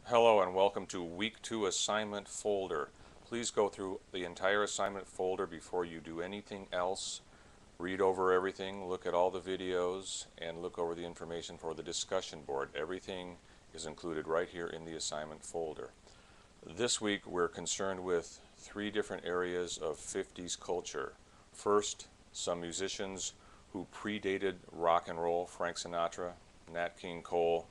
Hello and welcome to Week 2 assignment folder. Please go through the entire assignment folder before you do anything else. Read over everything, look at all the videos, and look over the information for the discussion board. Everything is included right here in the assignment folder. This week we're concerned with 3 different areas of 50s culture. First, some musicians who predated rock and roll: Frank Sinatra, Nat King Cole,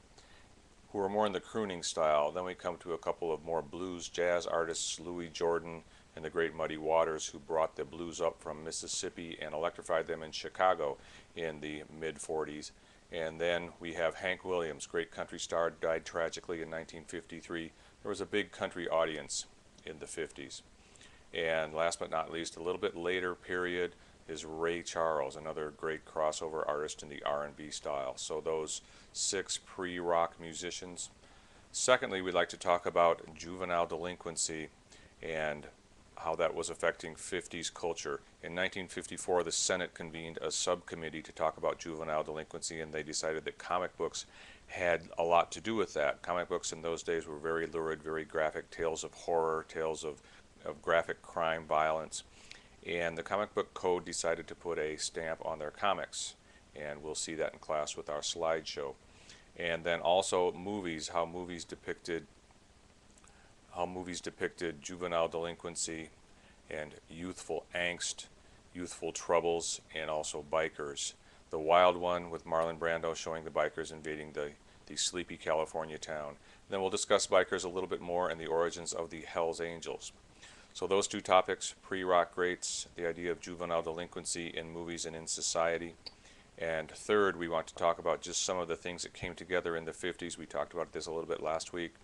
who are more in the crooning style. Then we come to a couple of more blues jazz artists, Louis Jordan and the Great Muddy Waters, who brought the blues up from Mississippi and electrified them in Chicago in the mid-40s. And then we have Hank Williams, great country star, died tragically in 1953. There was a big country audience in the 50s. And last but not least, a little bit later period is Ray Charles, another great crossover artist in the R&B style. So those 6 pre-rock musicians. Secondly, we'd like to talk about juvenile delinquency and how that was affecting 50s culture. In 1954, the Senate convened a subcommittee to talk about juvenile delinquency, and they decided that comic books had a lot to do with that. Comic books in those days were very lurid, very graphic, tales of horror, tales of graphic crime, violence. And the comic book code decided to put a stamp on their comics. And we'll see that in class with our slideshow. And then also movies, how movies depicted juvenile delinquency and youthful angst, youthful troubles, and also bikers. The Wild One with Marlon Brando showing the bikers invading the sleepy California town. Then we'll discuss bikers a little bit more and the origins of the Hells Angels. So those 2 topics, pre-rock greats, the idea of juvenile delinquency in movies and in society. And third, we want to talk about just some of the things that came together in the 50s. We talked about this a little bit last week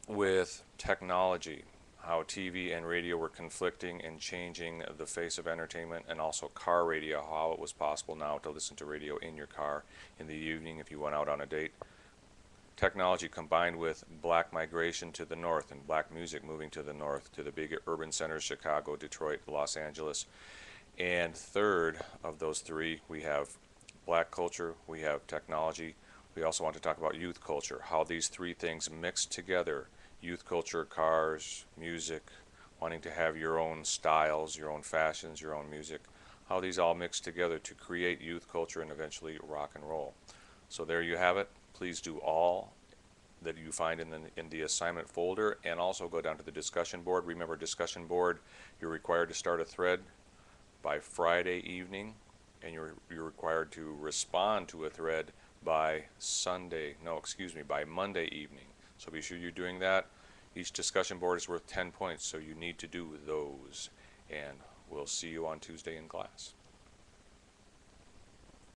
with technology, how TV and radio were conflicting and changing the face of entertainment, and also car radio, how it was possible now to listen to radio in your car in the evening if you went out on a date. Technology combined with black migration to the north and black music moving to the north, to the big urban centers, Chicago, Detroit, Los Angeles. And third of those 3, we have black culture, we have technology. We also want to talk about youth culture, how these 3 things mix together: youth culture, cars, music, wanting to have your own styles, your own fashions, your own music, how these all mix together to create youth culture and eventually rock and roll. So there you have it. Please do all that you find in the assignment folder, and also go down to the discussion board. Remember, discussion board, you're required to start a thread by Friday evening, and you're required to respond to a thread by by Monday evening. So be sure you're doing that. Each discussion board is worth 10 points, so you need to do those. And we'll see you on Tuesday in class.